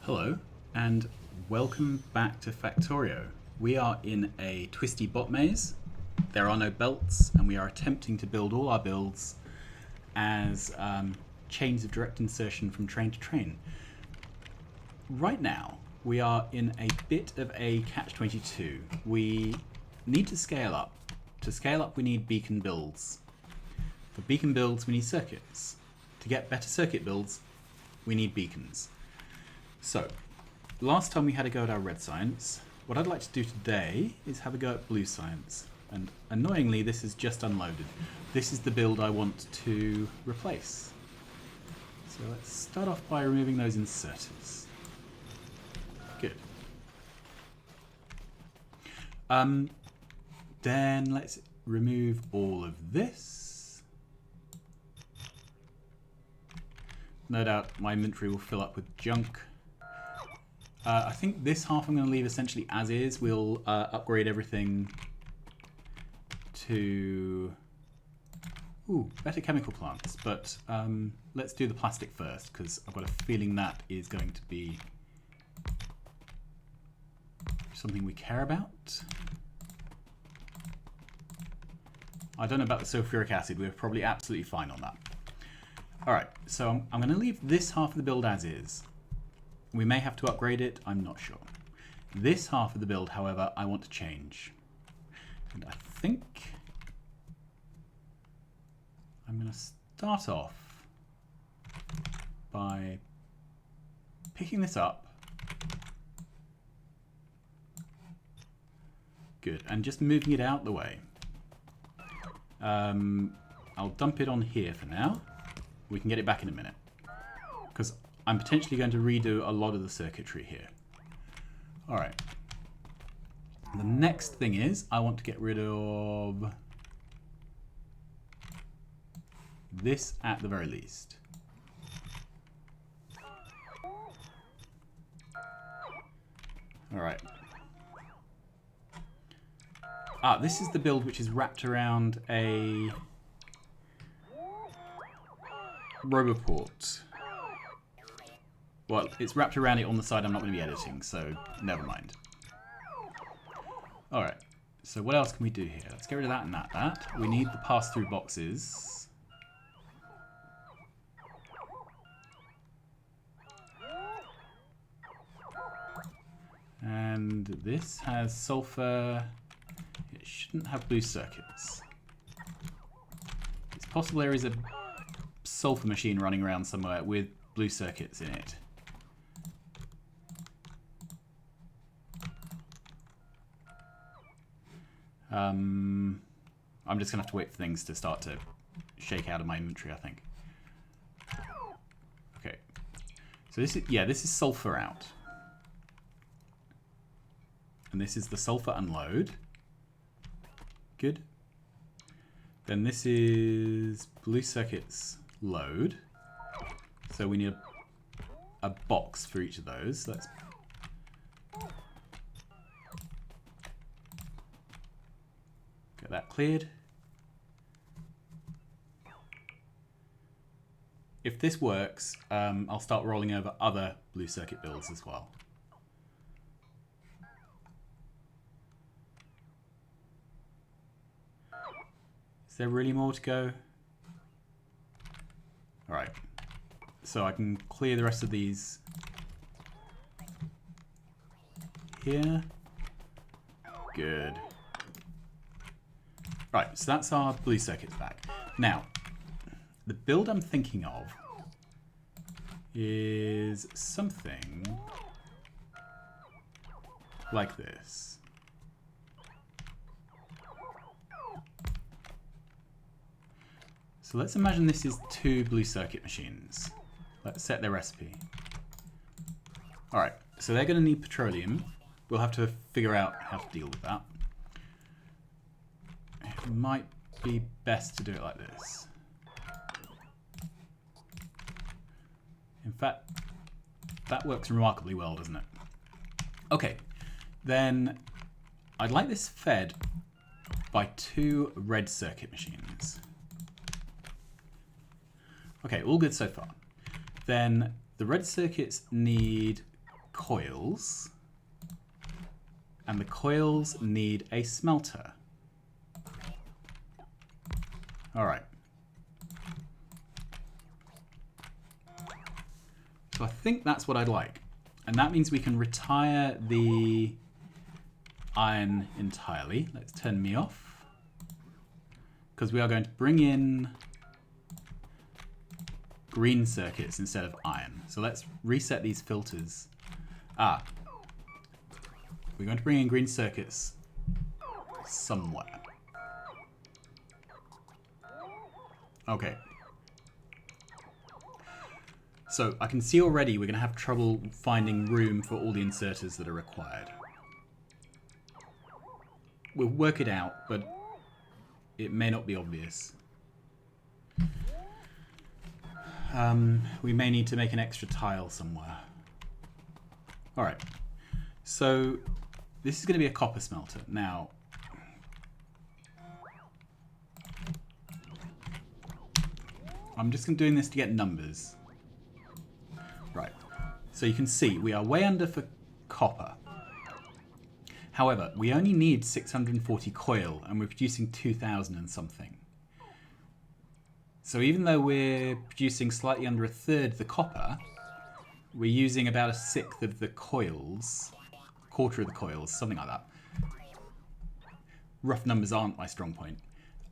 Hello and welcome back to Factorio. We are in a twisty bot maze. There are no belts and we are attempting to build all our builds as chains of direct insertion from train to train. Right now we are in a bit of a catch-22. We need to scale up. To scale up we need beacon builds. For beacon builds we need circuits. To get better circuit builds we need beacons. So, last time we had a go at our red science. What I'd like to do today is have a go at blue science. And annoyingly, this is just unloaded. This is the build I want to replace. So let's start off by removing those inserters. Good. Then let's remove all of this. No doubt my inventory will fill up with junk. I think this half I'm going to leave essentially as is. We'll upgrade everything to better chemical plants. But let's do the plastic first, because I've got a feeling that is going to be something we care about. I don't know about the sulfuric acid. We're probably absolutely fine on that. Alright, so I'm going to leave this half of the build as is. We may have to upgrade it, I'm not sure. This half of the build, however, I want to change. And I think I'm going to start off by picking this up. Good, and just moving it out the way. I'll dump it on here for now. We can get it back in a minute, because I'm potentially going to redo a lot of the circuitry here. Alright. The next thing is I want to get rid of this at the very least. Alright. This is the build which is wrapped around a Roboport. Well, it's wrapped around it on the side I'm not going to be editing, so never mind. Alright, so what else can we do here? Let's get rid of that and that. We need the pass-through boxes. And this has sulfur. It shouldn't have blue circuits. It's possible there is a sulfur machine running around somewhere with blue circuits in it. I'm just going to have to wait for things to start to shake out of my inventory, I think. Okay. So this is sulfur out. And this is the sulfur unload. Good. Then this is blue circuits load. So we need a box for each of those. Let's get that cleared. If this works, I'll start rolling over other blue circuit builds as well. Is there really more to go? Alright. So I can clear the rest of these here. Good. Right, so that's our blue circuits back. Now, the build I'm thinking of is something like this. So let's imagine this is two blue circuit machines. Let's set their recipe. Alright, so they're going to need petroleum. We'll have to figure out how to deal with that. It might be best to do it like this. In fact, that works remarkably well, doesn't it? Okay, then I'd like this fed by two red circuit machines. Okay, all good so far. Then the red circuits need coils, and the coils need a smelter. All right. So I think that's what I'd like. And that means we can retire the iron entirely. Let's turn me off. Because we are going to bring in green circuits instead of iron. So let's reset these filters. We're going to bring in green circuits somewhere. Okay. So I can see already we're going to have trouble finding room for all the inserters that are required. We'll work it out, but it may not be obvious. We may need to make an extra tile somewhere. Alright, so this is going to be a copper smelter. Now, I'm just doing this to get numbers. Right, so you can see we are way under for copper. However, we only need 640 coil and we're producing 2,000 and something. So even though we're producing slightly under a third the copper, we're using about a sixth of the coils, quarter of the coils, something like that. Rough numbers aren't my strong point.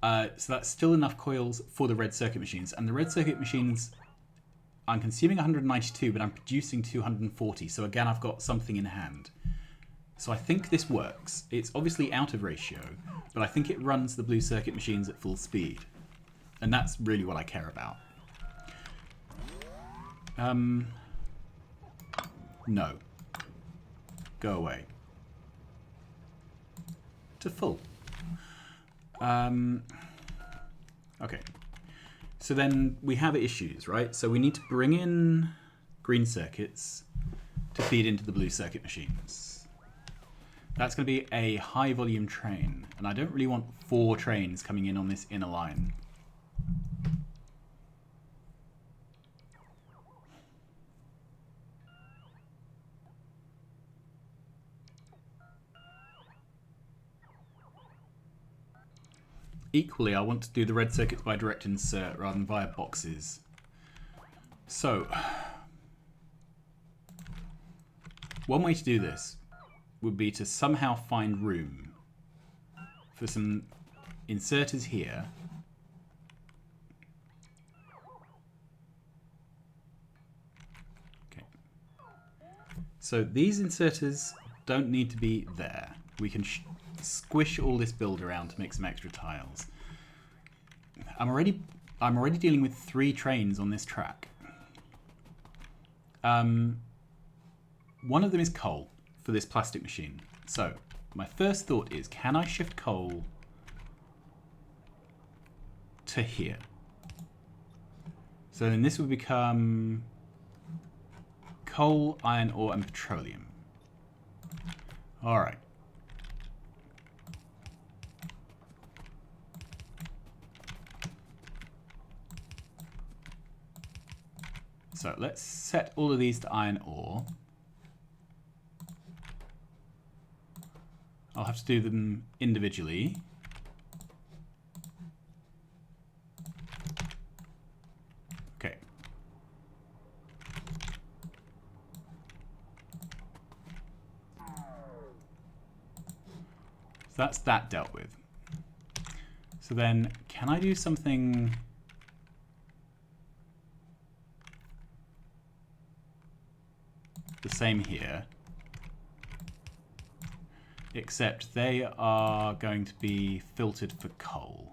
So that's still enough coils for the red circuit machines. And the red circuit machines, I'm consuming 192, but I'm producing 240. So again, I've got something in hand. So I think this works. It's obviously out of ratio, but I think it runs the blue circuit machines at full speed. And that's really what I care about. No. Go away. To full. Okay. So then we have issues, right? So we need to bring in green circuits to feed into the blue circuit machines. That's going to be a high volume train, and I don't really want 4 trains coming in on this inner line. Equally, I want to do the red circuits by direct insert rather than via boxes. So, one way to do this would be to somehow find room for some inserters here. Okay. So these inserters don't need to be there. We can squish all this build around to make some extra tiles. I'm already dealing with 3 trains on this track. One of them is coal for this plastic machine. So my first thought is, can I shift coal to here? So then this would become coal, iron ore, and petroleum. All right. So let's set all of these to iron ore. I'll have to do them individually. Okay. So that's that dealt with. So then, can I do something... the same here, except they are going to be filtered for coal.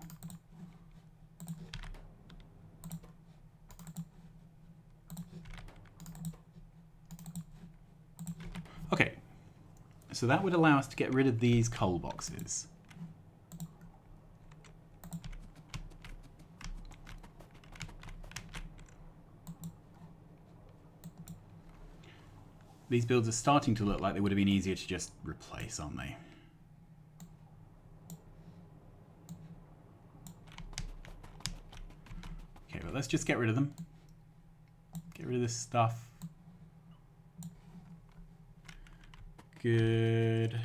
Okay, so that would allow us to get rid of these coal boxes. These builds are starting to look like they would have been easier to just replace, aren't they? Okay, well, let's just get rid of them. Get rid of this stuff. good.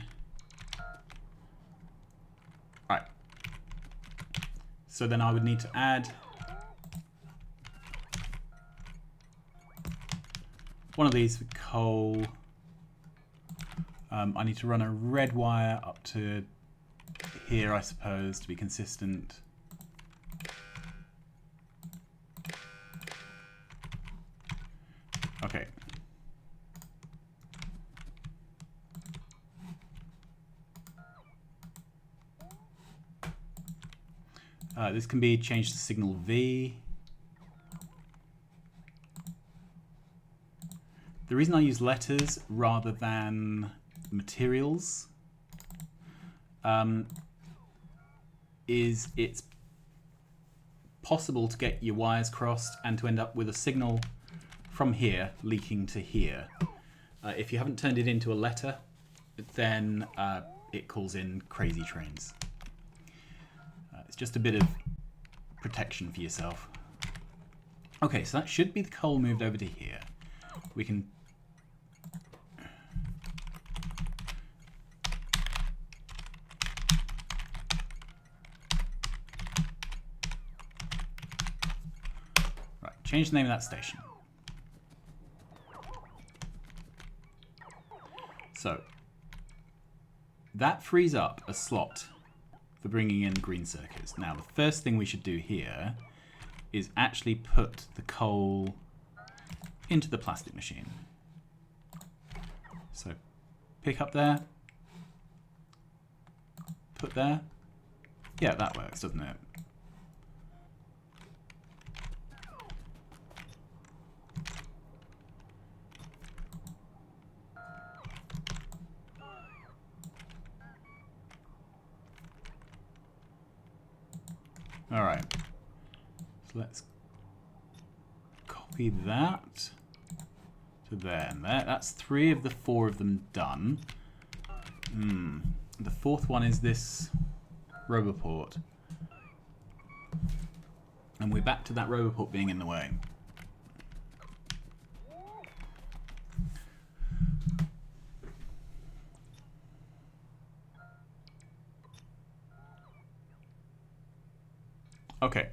Right. So then I would need to add one of these for coal. I need to run a red wire up to here, I suppose, to be consistent. Okay. This can be changed to signal V. The reason I use letters rather than materials is it's possible to get your wires crossed and to end up with a signal from here leaking to here. If you haven't turned it into a letter, then it calls in crazy trains. It's just a bit of protection for yourself. Okay, so that should be the coal moved over to here. We can change the name of that station. So that frees up a slot for bringing in green circuits. Now the first thing we should do here is actually put the coal into the plastic machine. So pick up there, put there. Yeah, that works, doesn't it? All right, so let's copy that to there and there. That's 3 of the 4 of them done. The 4th one is this roboport. And we're back to that roboport being in the way. Okay.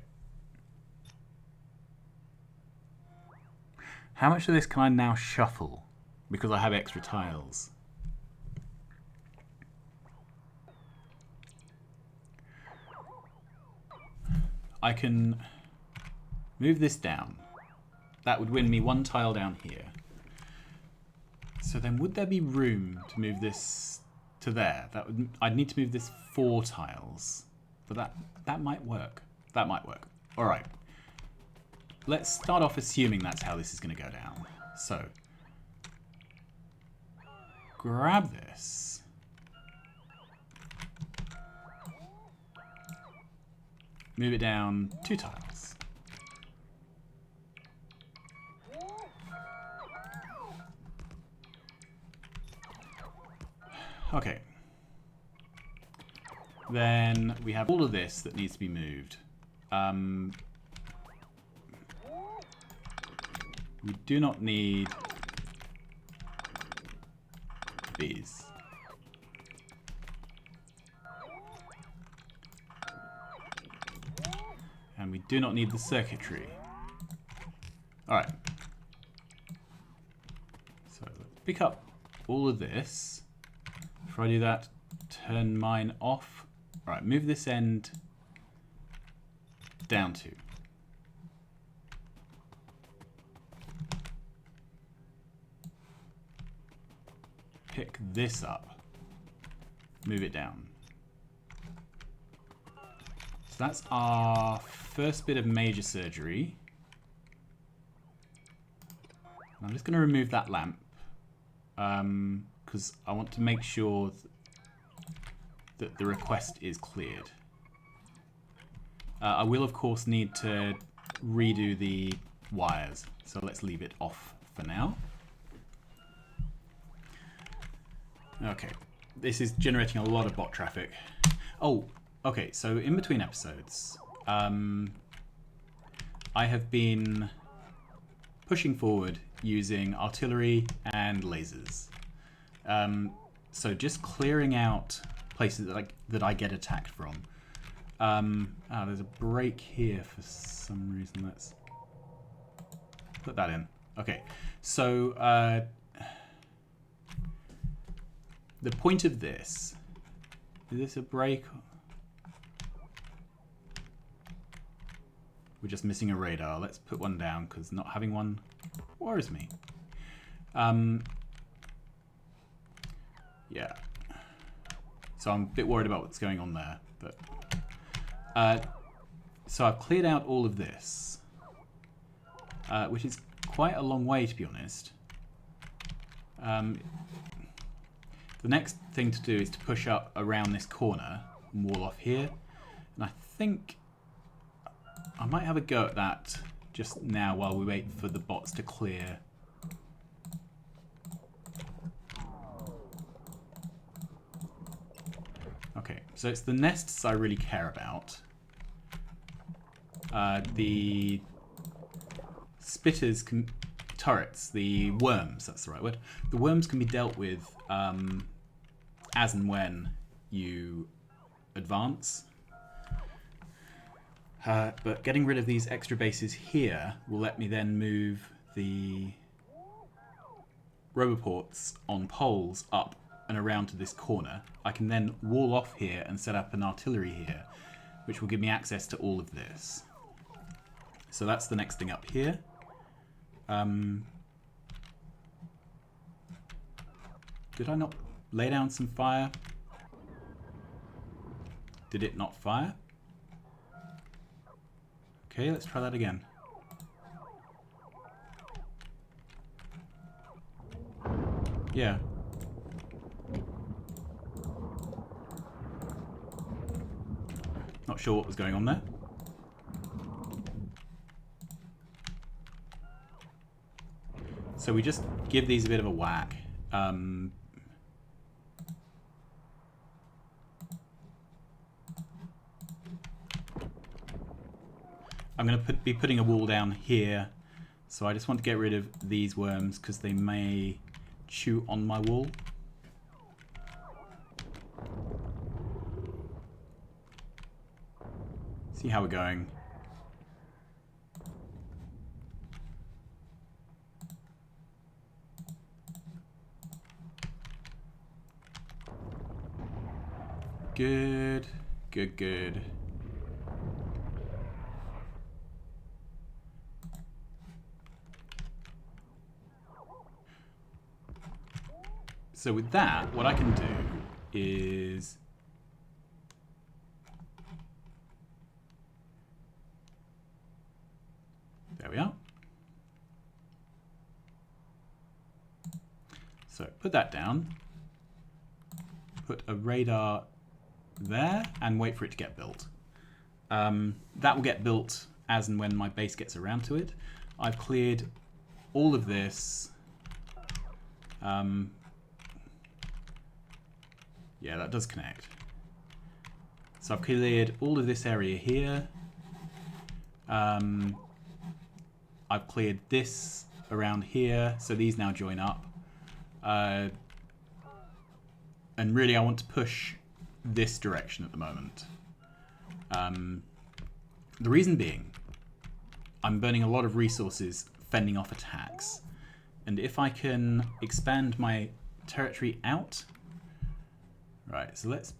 How much of this can I now shuffle? Because I have extra tiles. I can move this down. That would win me 1 tile down here. So then would there be room to move this to there? I'd need to move this 4 tiles. But that might work. That might work. All right. Let's start off assuming that's how this is going to go down. So, grab this. Move it down 2 tiles. Okay. Then we have all of this that needs to be moved. We do not need these. And we do not need the circuitry. Alright. So let's pick up all of this. Before I do that, turn mine off. Alright, move this end down 2. Pick this up. Move it down. So that's our first bit of major surgery. I'm just going to remove that lamp because I want to make sure that the request is cleared. I will, of course, need to redo the wires, so let's leave it off for now. Okay, this is generating a lot of bot traffic. Oh, okay, so in between episodes, I have been pushing forward using artillery and lasers. So just clearing out places that I get attacked from. There's a break here for some reason. Let's put that in. Okay, so the point of this, is this a break? We're just missing a radar. Let's put one down because not having one worries me. Yeah. So I'm a bit worried about what's going on there. But so I've cleared out all of this, which is quite a long way, to be honest. The next thing to do is to push up around this corner and wall off here. And I think I might have a go at that just now while we wait for the bots to clear. Okay, so it's the nests I really care about. The spitters can... turrets, the worms, that's the right word. The worms can be dealt with as and when you advance. But getting rid of these extra bases here will let me then move the roboports on poles up and around to this corner. I can then wall off here and set up an artillery here, which will give me access to all of this. So that's the next thing up here. Did I not lay down some fire? Did it not fire? Okay, let's try that again. Yeah. Not sure what was going on there. So we just give these a bit of a whack. I'm going to be putting a wall down here. So I just want to get rid of these worms because they may chew on my wall. See how we're going. Good, good, good. So with that, what I can do is there we are. So put that down, put a radar there and wait for it to get built. That will get built as and when my base gets around to it. I've cleared all of this. Yeah, that does connect. So I've cleared all of this area here. I've cleared this around here, so these now join up. And really I want to push this direction at the moment. The reason being, I'm burning a lot of resources fending off attacks. And if I can expand my territory out... Right, so let's...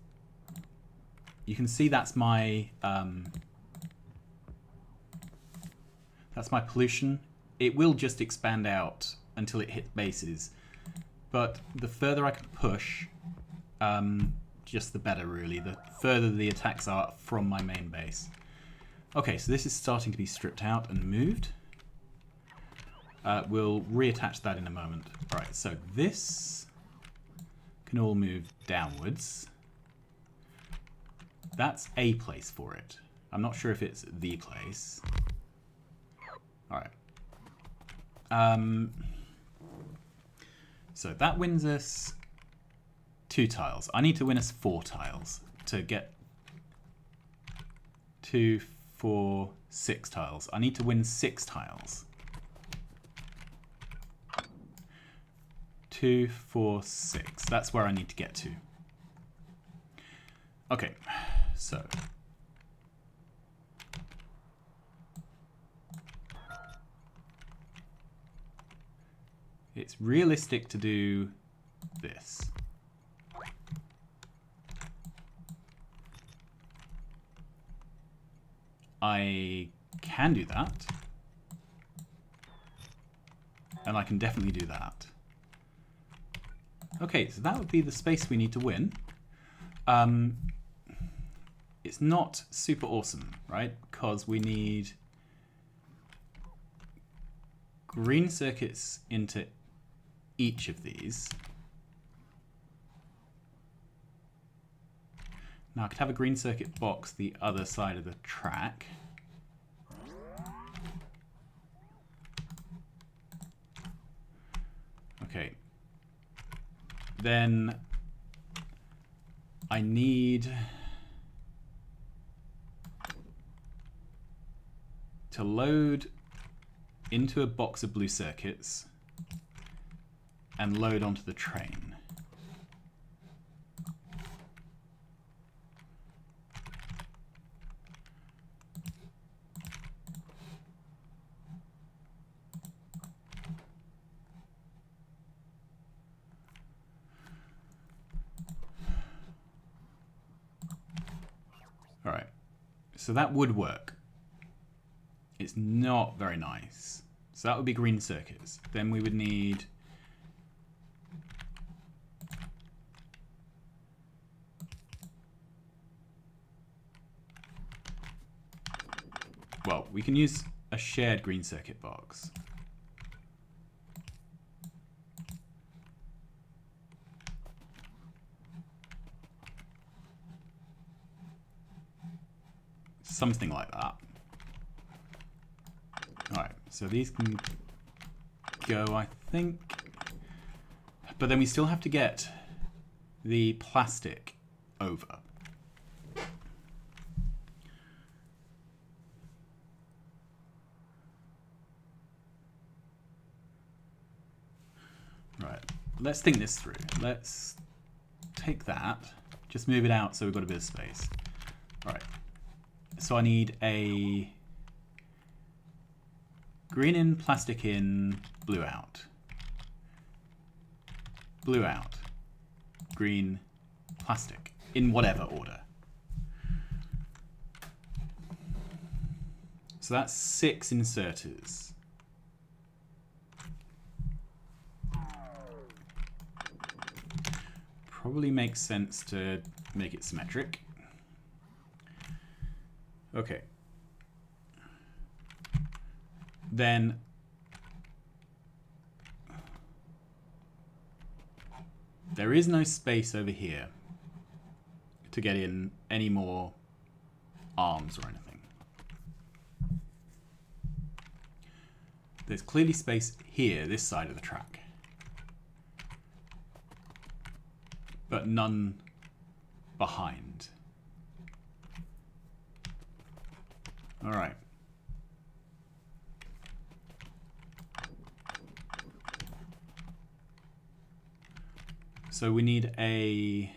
You can see that's my pollution. It will just expand out until it hits bases. But the further I can push, just the better, really. The further the attacks are from my main base. Okay, so this is starting to be stripped out and moved. We'll reattach that in a moment. Alright, so this can all move downwards. That's a place for it. I'm not sure if it's the place. Alright. So that wins us 2 tiles. I need to win us 4 tiles to get 2, 4, 6 tiles. I need to win 6 tiles. 2, 4, 6. That's where I need to get to. Okay, so it's realistic to do this. I can do that. And I can definitely do that. Okay, so that would be the space we need to win. It's not super awesome, right? Because we need green circuits into each of these. Now I could have a green circuit box the other side of the track. Okay. Then I need to load into a box of blue circuits and load onto the train. All right, so that would work. It's not very nice. So that would be green circuits. Then we would need well, we can use a shared green circuit box. Something like that. Alright, so these can go, I think. But then we still have to get the plastic over. Right, let's think this through. Let's take that, just move it out so we've got a bit of space. Alright, so I need a green in, plastic in, blue out. Blue out, green, plastic, in whatever order. So that's 6 inserters. Probably makes sense to make it symmetric. Okay. Then there is no space over here to get in any more arms or anything. There's clearly space here, this side of the track, but none behind. All right. So we need a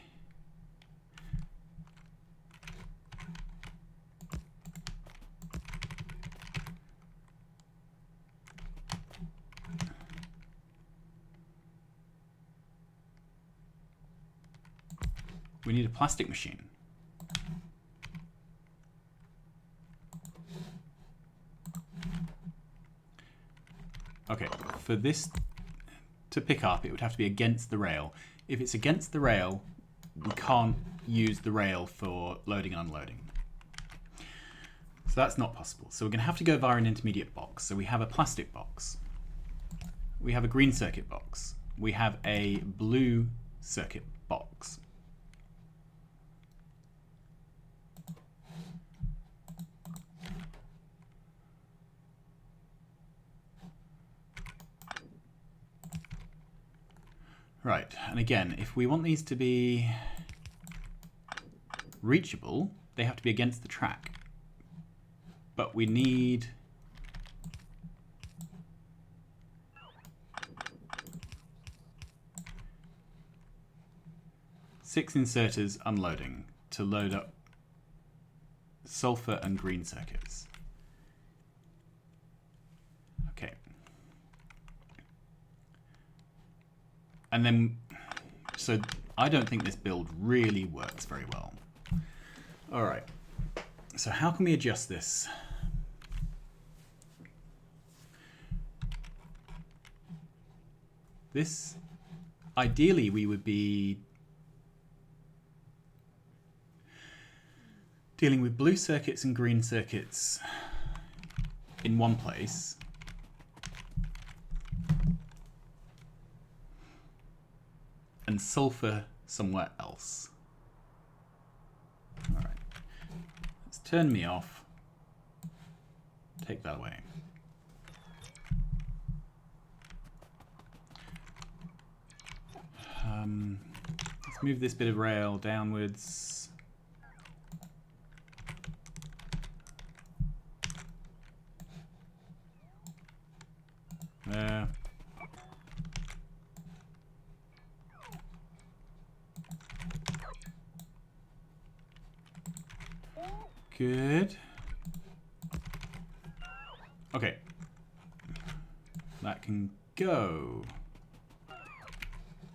plastic machine. Okay, for this to pick up, it would have to be against the rail. If it's against the rail, we can't use the rail for loading and unloading. So that's not possible. So we're going to have to go via an intermediate box. So we have a plastic box. We have a green circuit box. We have a blue circuit box. Right, and again, if we want these to be reachable, they have to be against the track. But we need 6 inserters unloading to load up sulfur and green circuits. Okay. And then, so I don't think this build really works very well. All right. So how can we adjust this? This, ideally, we would be dealing with blue circuits and green circuits in one place. And sulfur somewhere else. All right. Let's turn me off. Take that away. Let's move this bit of rail downwards. There. Good. Okay. That can go.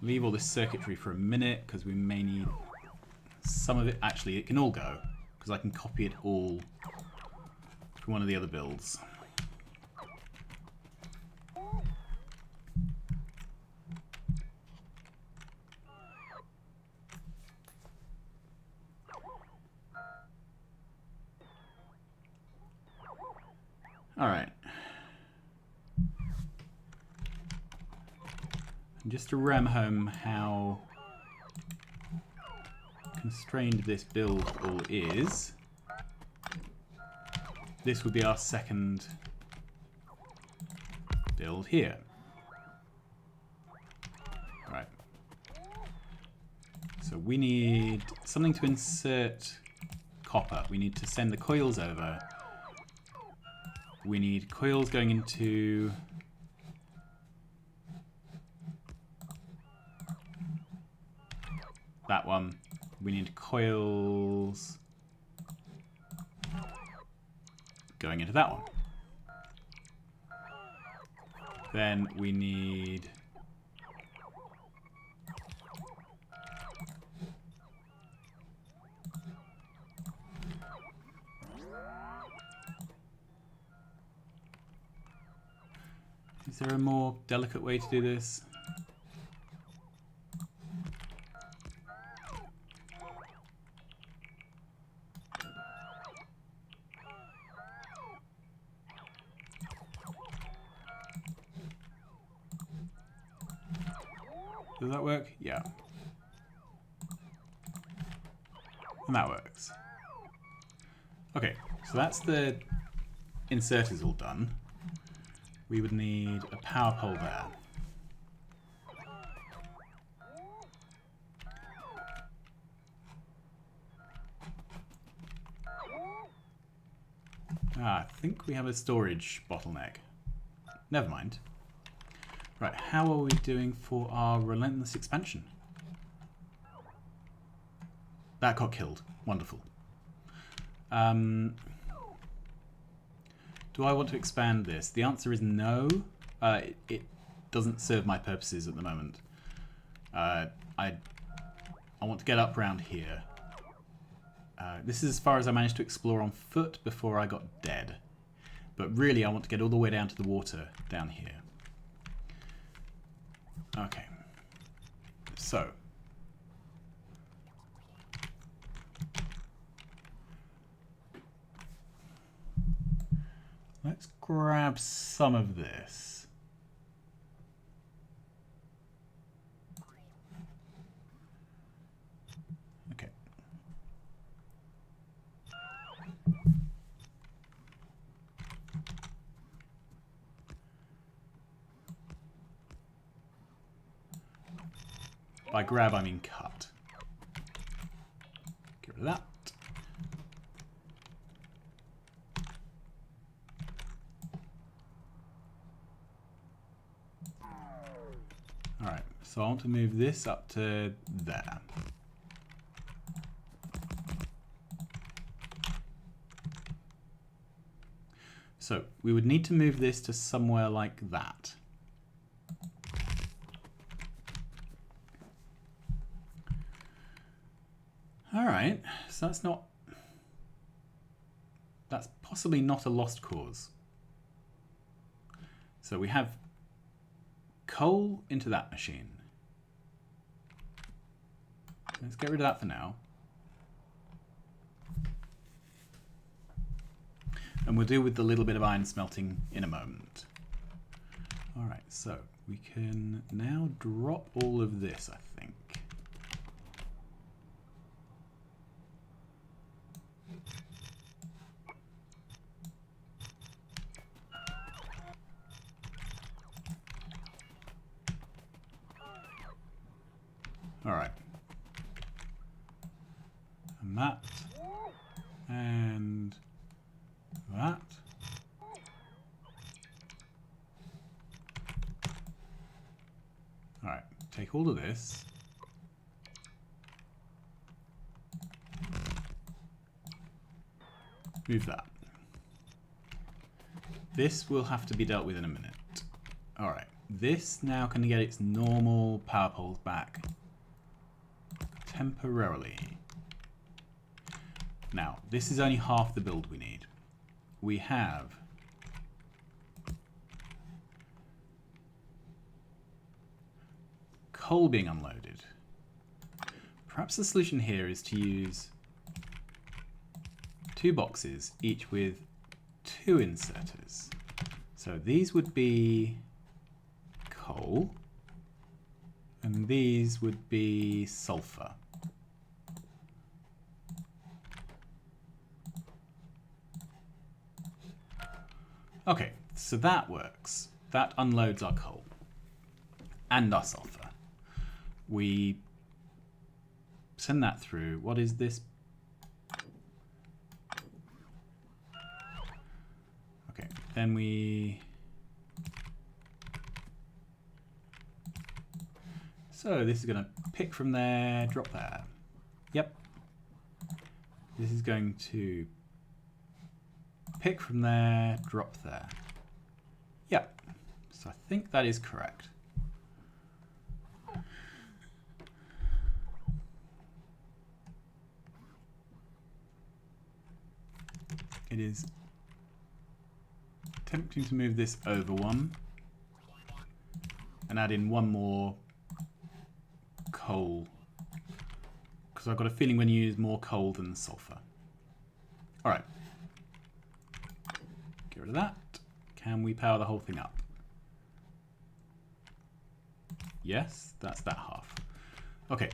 Leave all this circuitry for a minute because we may need some of it. Actually, it can all go because I can copy it all from one of the other builds. All right. Just to ram home how constrained this build all is, this would be our second build here. Right. So we need something to insert copper. We need to send the coils over. We need coils going into that one. We need coils going into that one. Then we need Is there a more delicate way to do this? Does that work? Yeah. And that works. Okay, so that's the inserters all done. We would need a power pole there. I think we have a storage bottleneck. Never mind. Right, how are we doing for our relentless expansion? That got killed. Wonderful. Do I want to expand this? The answer is no. It doesn't serve my purposes at the moment. I want to get up around here. This is as far as I managed to explore on foot before I got dead. But really I want to get all the way down to the water down here. Okay. So. Let's grab some of this. Okay. By grab, I mean cut. Get rid of that. Alright, so I want to move this up to there. So we would need to move this to somewhere like that. All right, so that's possibly not a lost cause. So we have coal into that machine. Let's get rid of that for now. And we'll deal with the little bit of iron smelting in a moment. All right, so we can now drop all of this, I think. All right. And that. And that. All right, take all of this. Move that. This will have to be dealt with in a minute. All right, this now can get its normal power poles back temporarily. Now, this is only half the build we need. We have coal being unloaded. Perhaps the solution here is to use 2 boxes, each with 2 inserters. So these would be coal, and these would be sulfur. Okay, so that works. That unloads our coal and our sulfur. We send that through. What is this? Okay, then we... So this is going to pick from there, drop there. Yep. This is going to pick from there, drop there. Yep. So I think that is correct. It is tempting to move this over one and add in one more coal, because I've got a feeling when you use more coal than sulfur. All right, get rid of that. Can we power the whole thing up? Yes, that's that half. Okay.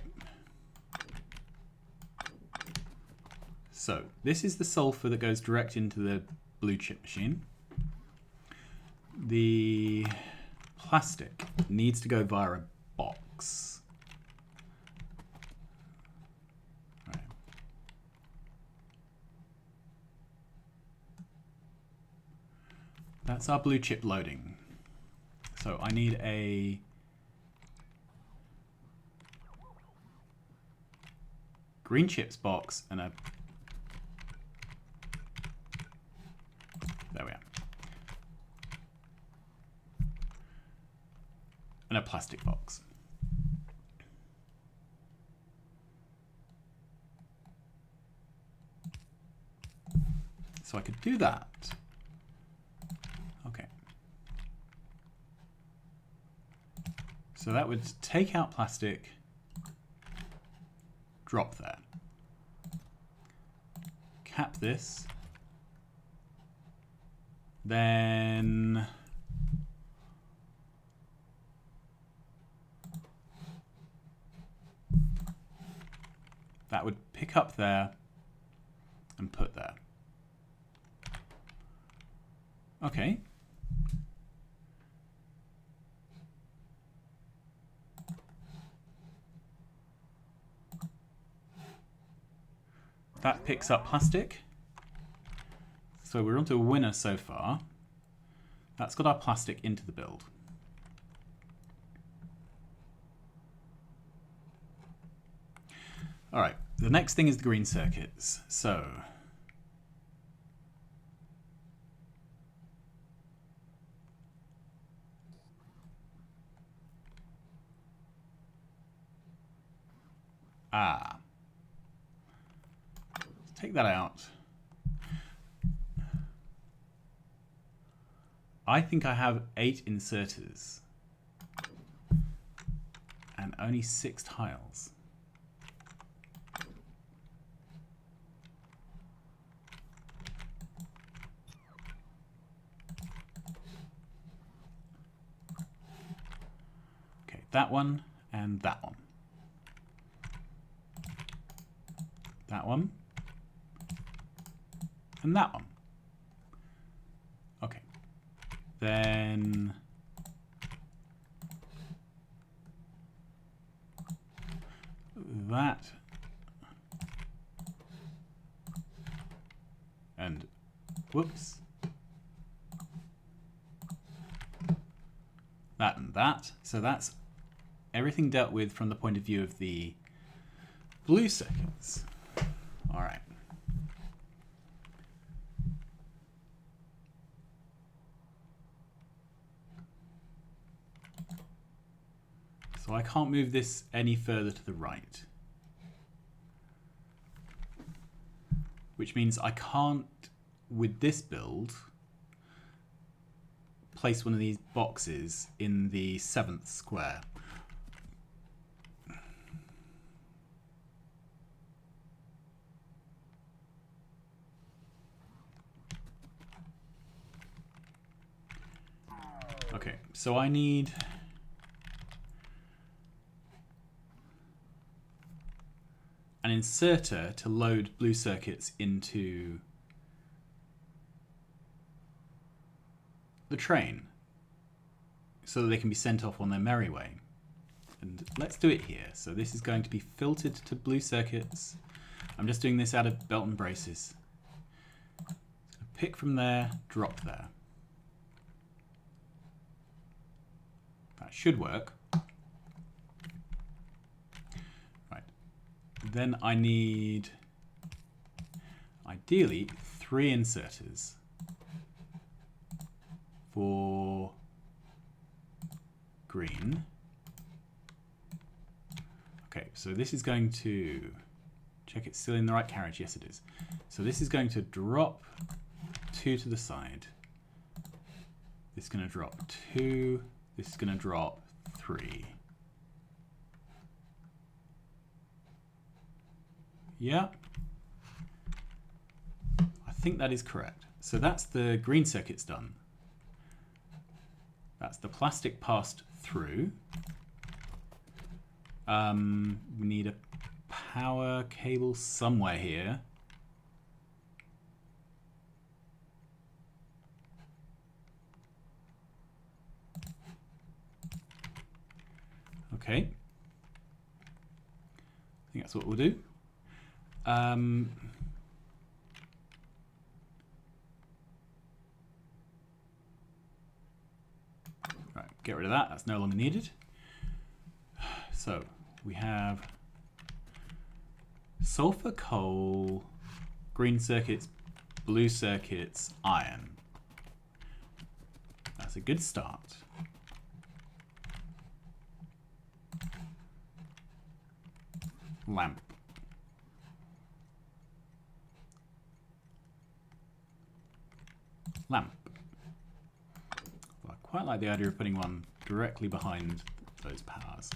So this is the sulfur that goes direct into the blue chip machine. The plastic needs to go via a box. Right. That's our blue chip loading. So I need a green chips box and a... There we are. And a plastic box. So I could do that. Okay. So that would take out plastic, drop there. Cap this. Then that would pick up there and put there. Okay. That picks up plastic. So we're onto a winner so far. That's got our plastic into the build. All right, the next thing is the green circuits. So Ah. Take that out. I think I have 8 inserters and only 6 tiles. Okay, that one and that one. That one and that one. Okay. Then that and whoops. That and that. So that's everything dealt with from the point of view of the blue circuits. All right. So I can't move this any further to the right. Which means I can't, with this build, place one of these boxes in the 7th square. Okay, so I need an inserter to load blue circuits into the train so that they can be sent off on their merry way. And let's do it here. So this is going to be filtered to blue circuits. I'm just doing this out of belt and braces. Pick from there, drop there. That should work. Right. Then I need, ideally, 3 inserters for green. Okay, so this is going to check it's still in the right carriage. Yes, it is. So this is going to drop 2 to the side. This is going to drop 2. This is going to drop 3. Yeah. I think that is correct. So that's the green circuits done. That's the plastic passed through. We need a power cable somewhere here. Okay. I think that's what we'll do. Right, get rid of that. That's no longer needed. So we have sulfur, coal, green circuits, blue circuits, iron. That's a good start. Lamp. Lamp. Well, I quite like the idea of putting one directly behind those powers.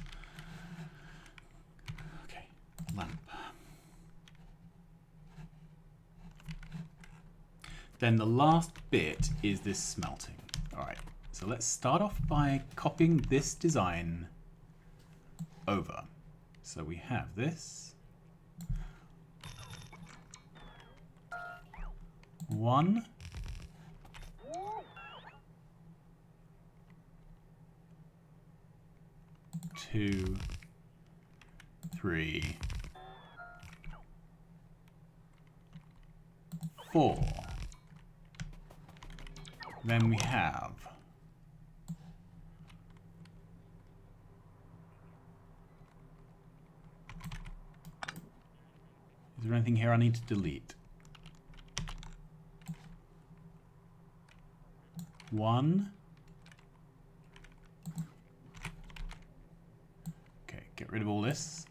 Okay, lamp. Then the last bit is this smelting. All right, so let's start off by copying this design over. So we have this. 1. 2, 3, 4. Then we have is there anything here I need to delete? 1. Okay, get rid of all this.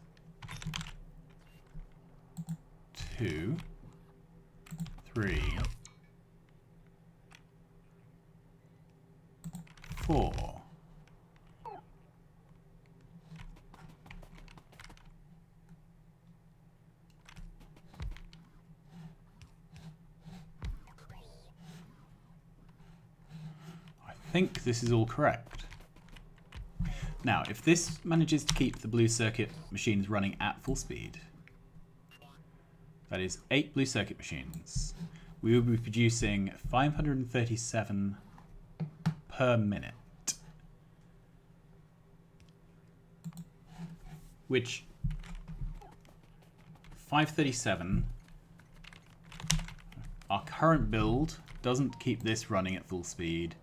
2, 3, 4. I think this is all correct. Now, if this manages to keep the blue circuit machines running at full speed, that is 8 blue circuit machines, we will be producing 537 per minute. Which 537, our current build doesn't keep this running at full speed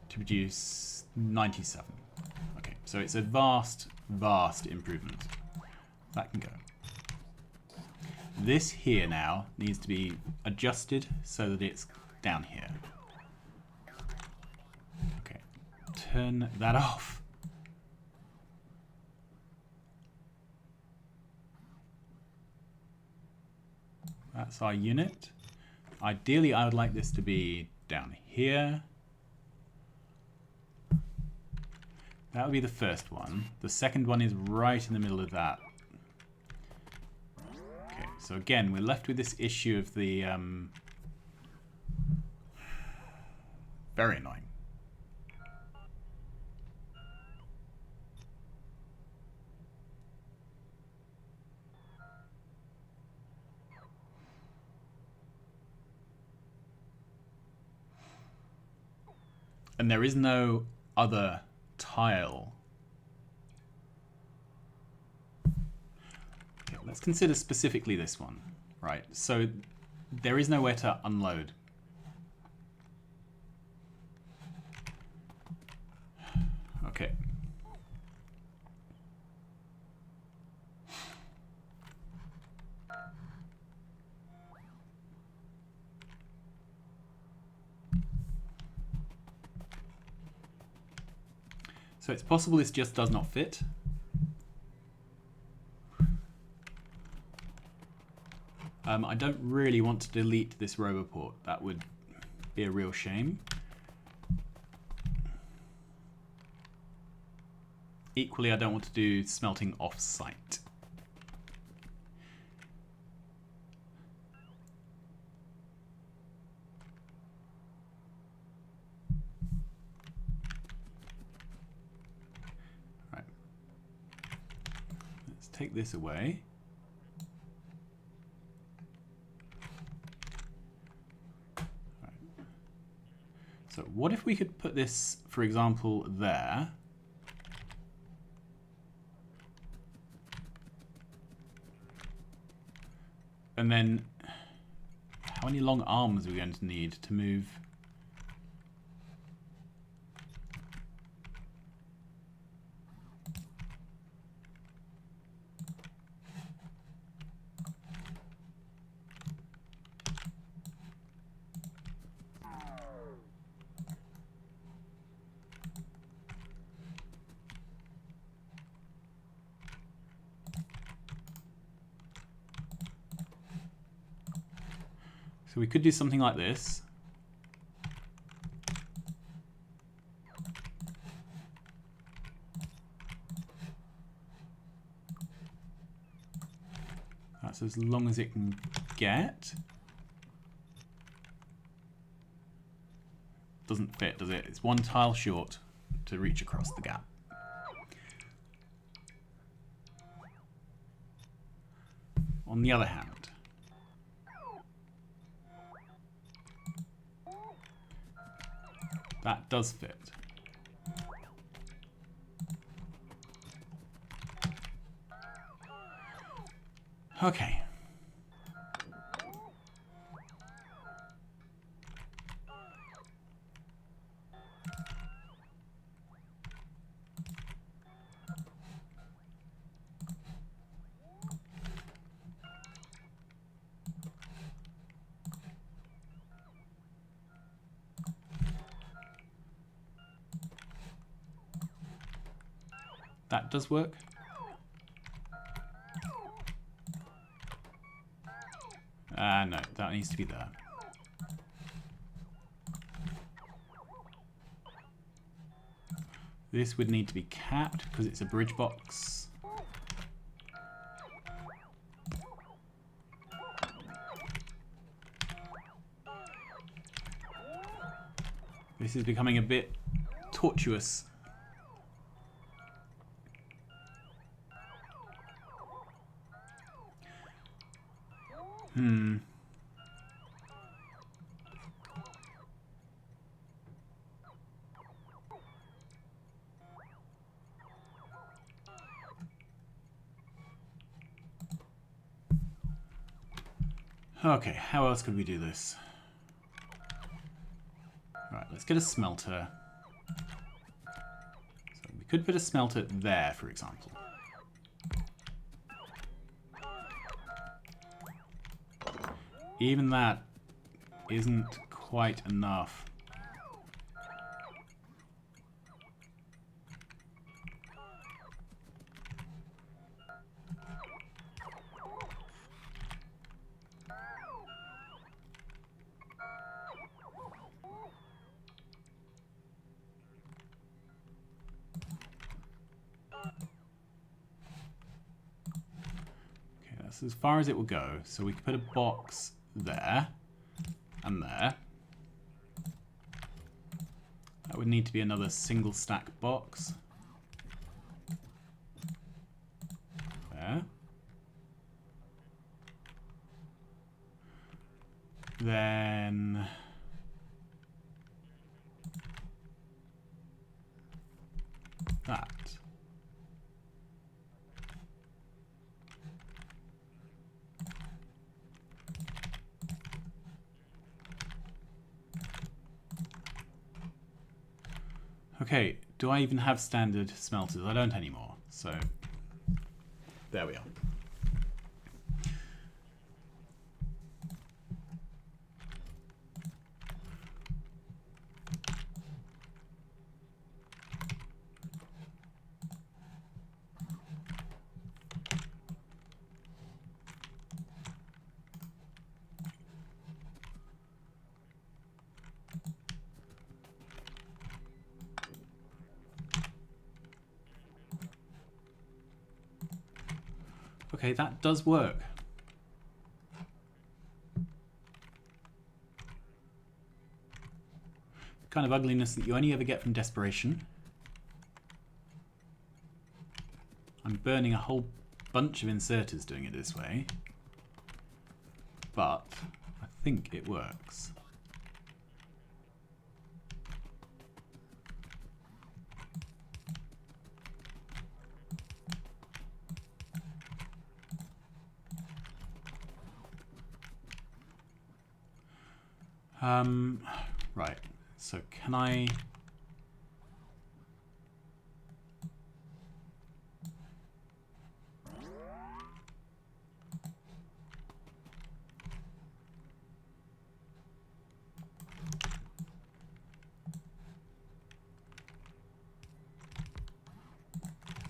to produce 97. Okay, so it's a vast, vast improvement. That can go. This here now needs to be adjusted so that it's down here. Okay, turn that off. That's our unit. Ideally, I would like this to be down here. That would be the first one. The second one is right in the middle of that. Okay, so again, we're left with this issue of the... very annoying. And there is no other tile. Okay, let's consider specifically this one. Right, so there is nowhere to unload. Okay. So it's possible this just does not fit. I don't really want to delete this roboport. That would be a real shame. Equally, I don't want to do smelting off-site. Right. Let's take this away. So what if we could put this, for example, there? And then how many long arms are we going to need to move? So we could do something like this. That's as long as it can get. Doesn't fit, does it? It's one tile short to reach across the gap. On the other hand, that does fit. Okay. That does work. No, that needs to be there. This would need to be capped because it's a bridge box. This is becoming a bit tortuous. Okay, how else could we do this? Right, let's get a smelter. So we could put a smelter there, for example. Even that isn't quite enough. That's as far as it will go. So we could put a box there and there. That would need to be another single stack box. There. Then that. Okay, do I even have standard smelters? I don't anymore, so there we are. Okay, that does work. Kind of ugliness that you only ever get from desperation. I'm burning a whole bunch of inserters doing it this way. But I think it works. Right, so can I...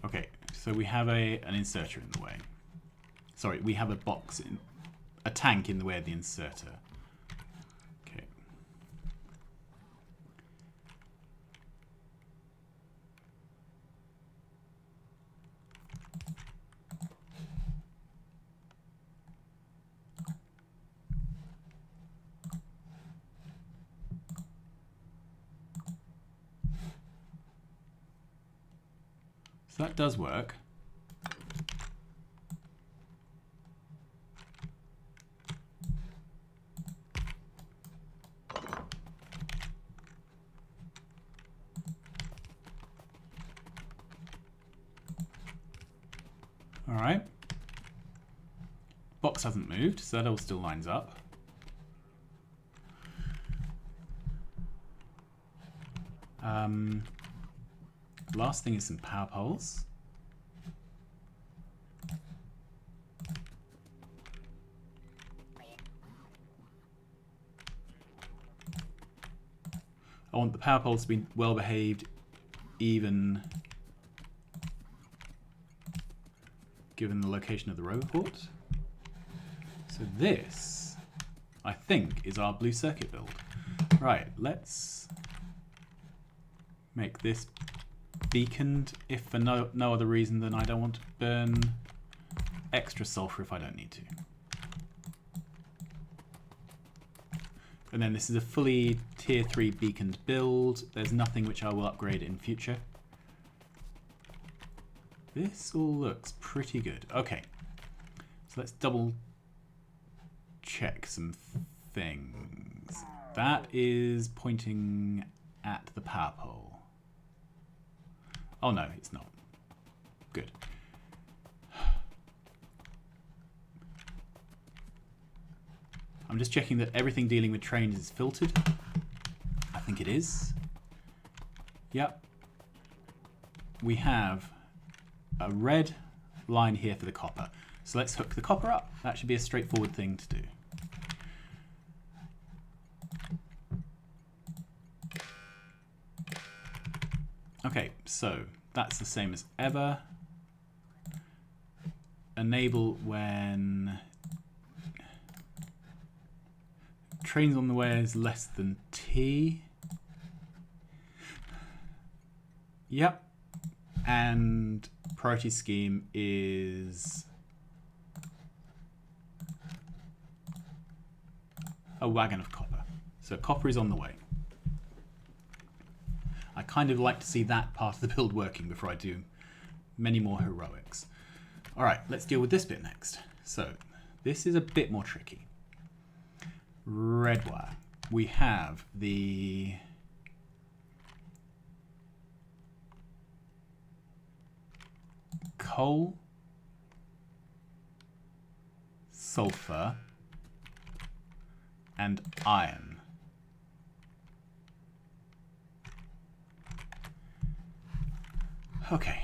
Okay, so we have an inserter in the way. Sorry, we have a tank in the way of the inserter. Okay. So that does work. All right. Box hasn't moved, so that all still lines up. Last thing is some power poles. I want the power poles to be well behaved, even given the location of the rover port. So this I think, is our blue circuit build. Right, let's make this beaconed, if for no other reason than I don't want to burn extra sulfur if I don't need to. And then this is a fully tier 3 beaconed build. There's nothing which I will upgrade in future. This all looks pretty good. Okay, so let's double check some things. That is pointing at the power pole. Oh no, it's not. Good. I'm just checking that everything dealing with trains is filtered. I think it is. Yep. We have a red line here for the copper. So let's hook the copper up. That should be a straightforward thing to do. Okay, so that's the same as ever. Enable when trains on the way is less than T. Yep. And priority scheme is a wagon of copper. So copper is on the way. I kind of like to see that part of the build working before I do many more heroics. All right, let's deal with this bit next. So this is a bit more tricky. Red wire. We have the coal, sulfur, and iron. Okay.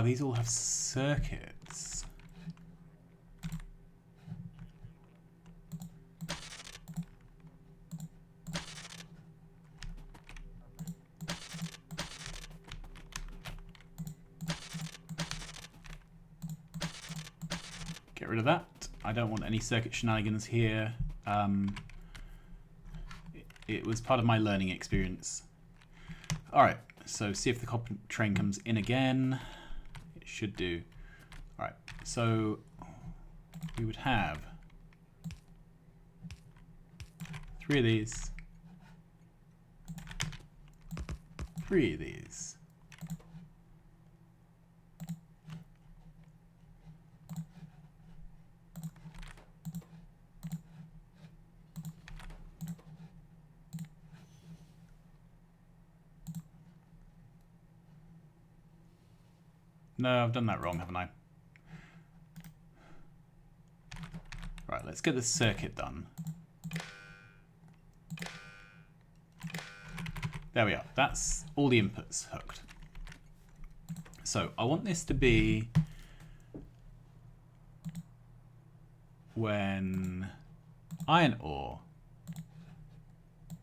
These all have circuits. Get rid of that. I don't want any circuit shenanigans here. It was part of my learning experience. All right, so see if the copper train comes in again. It should do. All right, so we would have 3 of these, 3 of these. No, I've done that wrong, haven't I? Right, let's get the circuit done. There we are. That's all the inputs hooked. So I want this to be when iron ore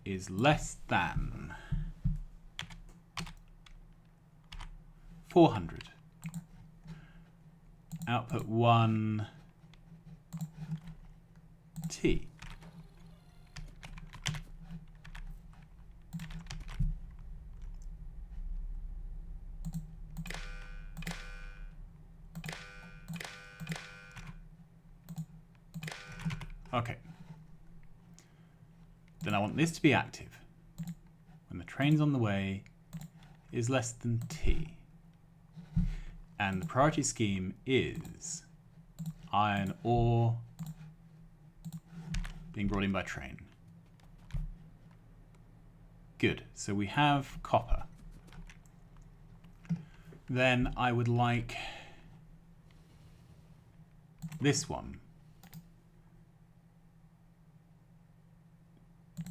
is less than 400. Output 1 T. Okay. Then I want this to be active when the train's on the way is less than T. And the priority scheme is iron ore being brought in by train. Good, so we have copper. Then I would like this one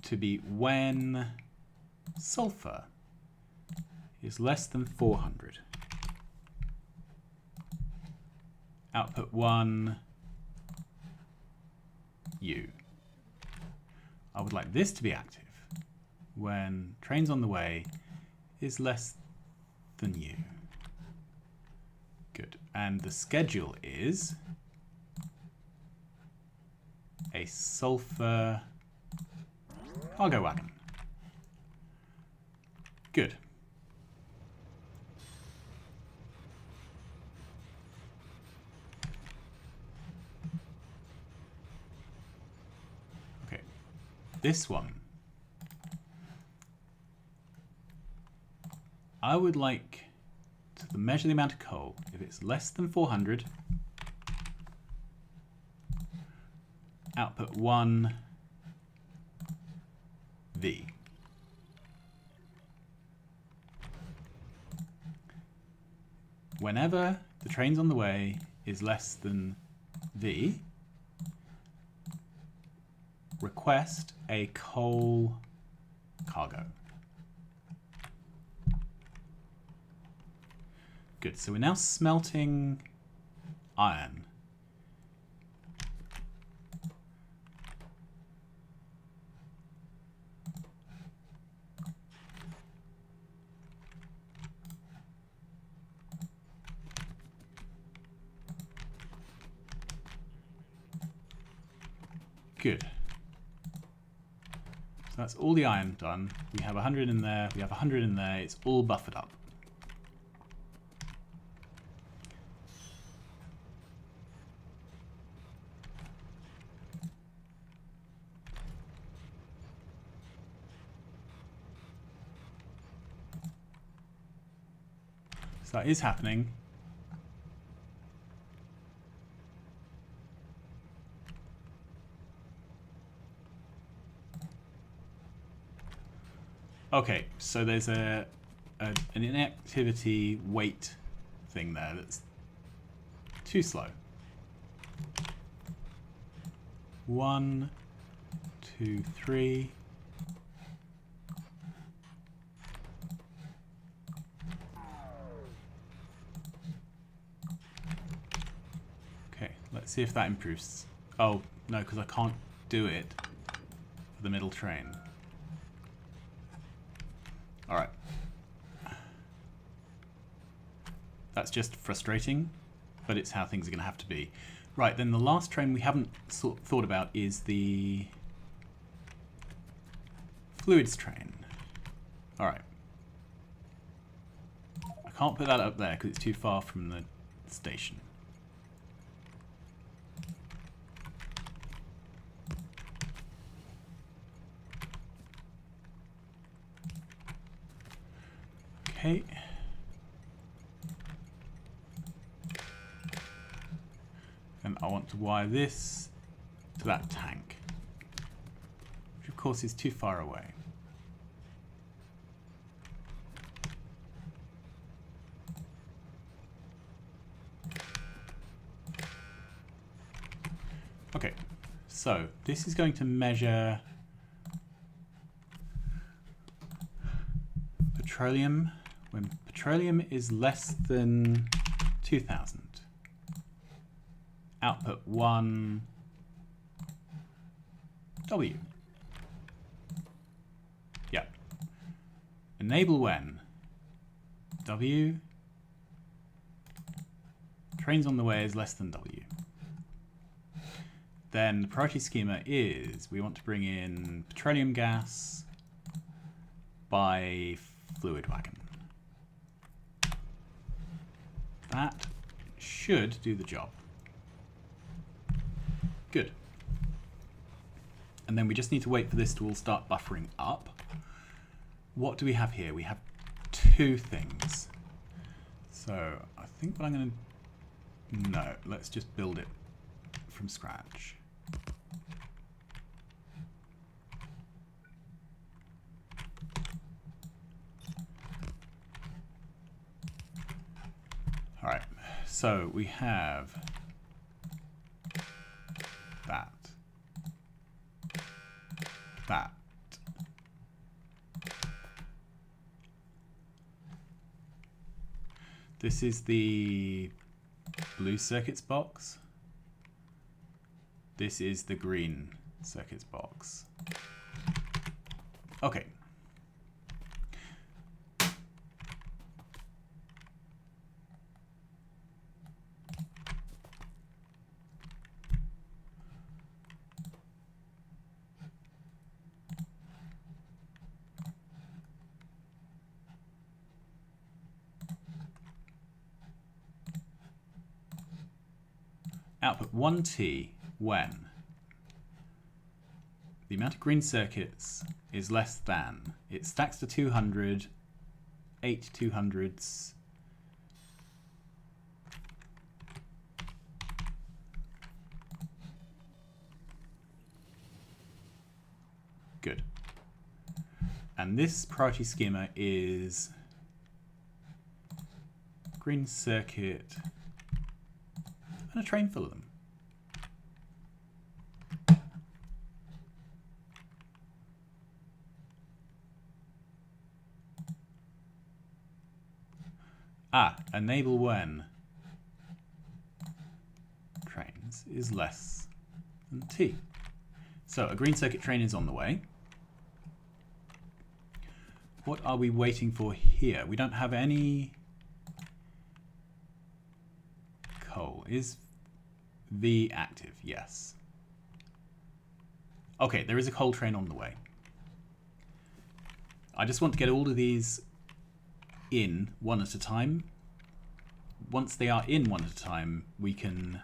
to be when sulfur is less than 400. output 1 U. I would like this to be active when trains on the way is less than U. Good. And the schedule is a sulfur cargo wagon. Good. Okay. This one, I would like to measure the amount of coal. If it's less than 400, output 1 V. Whenever the trains on the way is less than V, request a coal cargo. Good, so we're now smelting iron. Good. So that's all the iron done. We have 100 in there, we have 100 in there, it's all buffered up. So that is happening. Okay, so there's an inactivity wait thing there that's too slow. 1, 2, 3. Okay, let's see if that improves. Oh, no, because I can't do it for the middle train. All right. That's just frustrating, but it's how things are going to have to be. Right, then the last train we haven't thought about is the fluids train. All right. I can't put that up there because it's too far from the station. Okay. And I want to wire this to that tank, which of course is too far away. Okay, so this is going to measure petroleum when petroleum is less than 2000. Output 1 W. Yeah. Enable when W trains on the way is less than W. Then the priority schema is we want to bring in petroleum gas by fluid wagon. That should do the job. Good. And then we just need to wait for this to all start buffering up. What do we have here? We have two things. So I think what I'm going to... No, let's just build it from scratch. All right, so we have that. This is the blue circuits box. This is the green circuits box. Okay. Output 1T when the amount of green circuits is less than. It stacks to 200, 8 200s. Good. And this priority schema is green circuit and a train full of them. Enable when trains is less than T. So a green circuit train is on the way. What are we waiting for here? We don't have any coal. Is V active? Yes. Okay, there is a coal train on the way. I just want to get all of these in one at a time. Once they are in one at a time, we can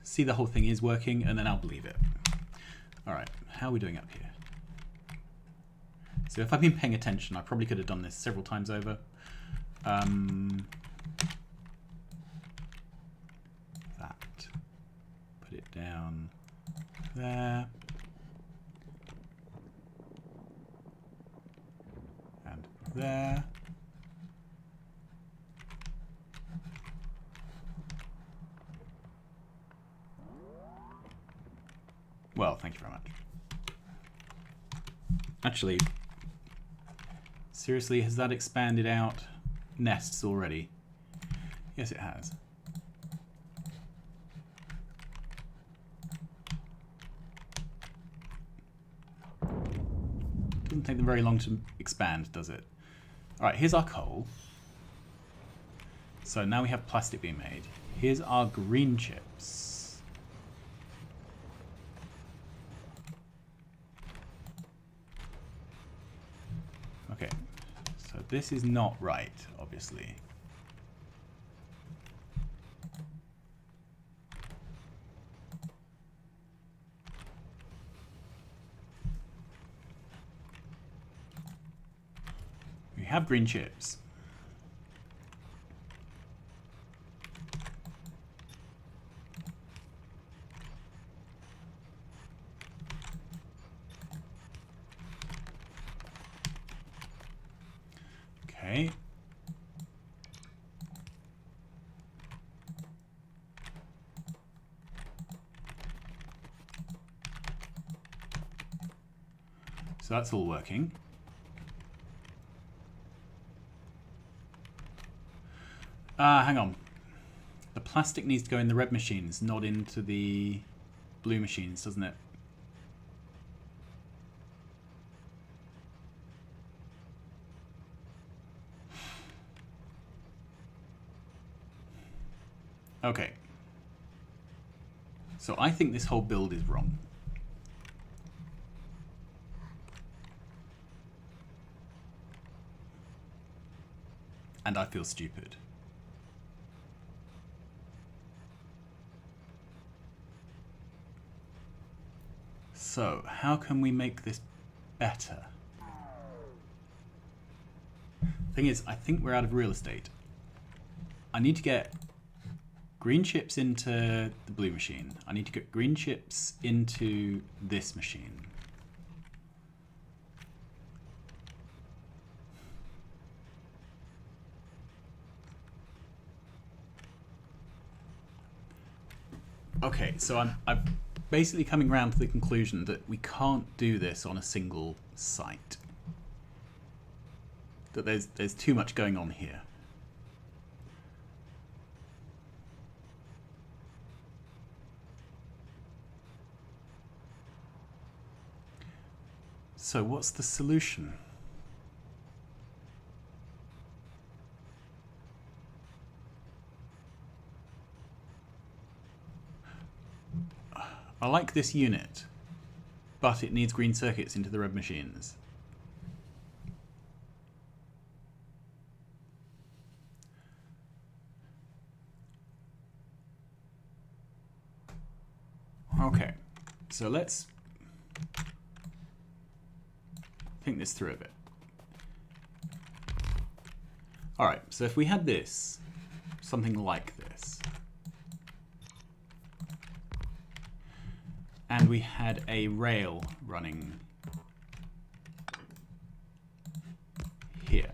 see the whole thing is working, and then I'll believe it. All right, how are we doing up here? So if I've been paying attention, I probably could have done this several times over. That. Put it down there. And there. Well, thank you very much. Actually, seriously, has that expanded out nests already? Yes, it has. Doesn't take them very long to expand, does it? All right, here's our coal. So now we have plastic being made. Here's our green chips. Okay, so this is not right, obviously. We have green chips. Okay. So that's all working. Hang on. The plastic needs to go in the red machines, not into the blue machines, doesn't it? Okay. So I think this whole build is wrong. And I feel stupid. So, how can we make this better? Thing is, I think we're out of real estate. I need to get green chips into the blue machine. I need to get green chips into this machine. Okay, so I'm basically coming around to the conclusion that we can't do this on a single site. That there's too much going on here. So what's the solution? I like this unit, but it needs green circuits into the red machines. Okay, so let's think this through a bit. Alright, so if we had this, something like this, and we had a rail running here.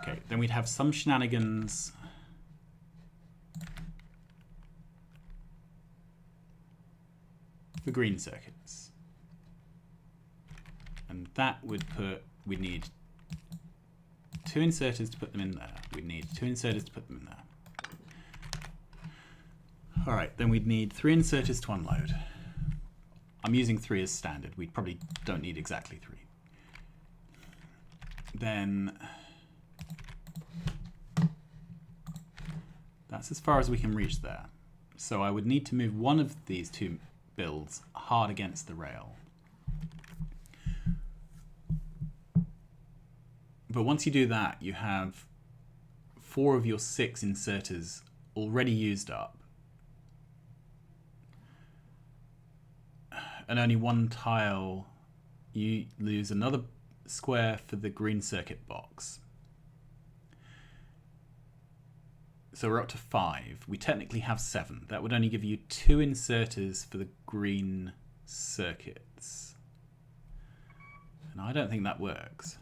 Okay, then we'd have some shenanigans for green circuits. And that would put, we'd need 2 inserters to put them in there. We'd need 2 inserters to put them in there. Alright, then we'd need 3 inserters to unload. I'm using 3 as standard. We probably don't need exactly 3. Then that's as far as we can reach there. So I would need to move one of these 2 builds hard against the rail. But once you do that, you have 4 of your 6 inserters already used up. And only 1 tile, you lose another square for the green circuit box. So we're up to 5. We technically have 7. That would only give you 2 inserters for the green circuits. And I don't think that works.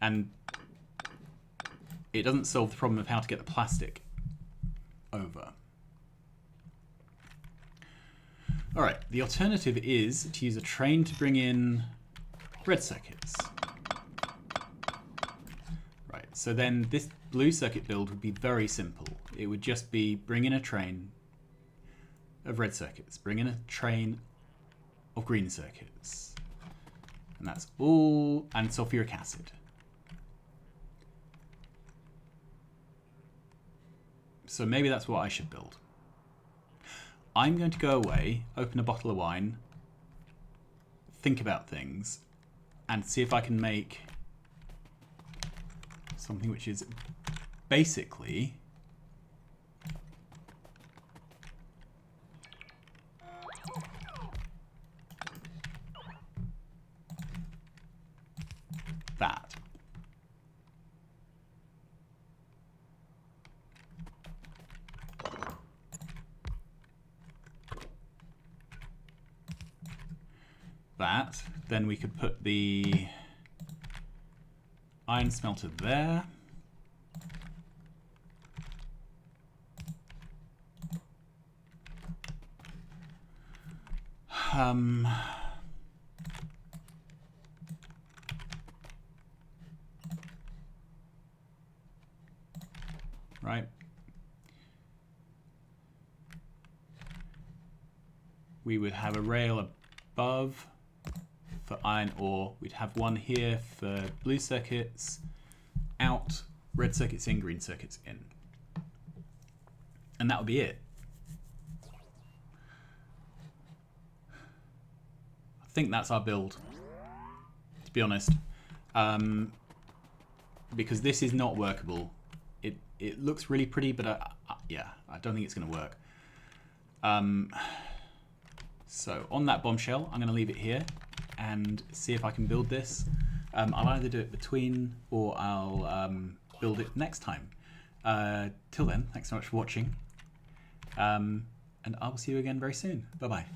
And it doesn't solve the problem of how to get the plastic over. Alright, the alternative is to use a train to bring in red circuits. Right, so then this blue circuit build would be very simple. It would just be bring in a train of red circuits, bring in a train of green circuits. And that's all, and sulfuric acid. So maybe that's what I should build. I'm going to go away, open a bottle of wine, think about things, and see if I can make something which is basically that. That, then we could put the iron smelter there. Right. We would have a rail above for iron ore. We'd have one here for blue circuits, out, red circuits in, green circuits in. And that would be it. I think that's our build, to be honest. Because this is not workable. It looks really pretty, but yeah, I don't think it's going to work. So on that bombshell, I'm going to leave it here and see if I can build this. I'll either do it between or I'll build it next time. Till then, thanks so much for watching. And I will see you again very soon. Bye-bye.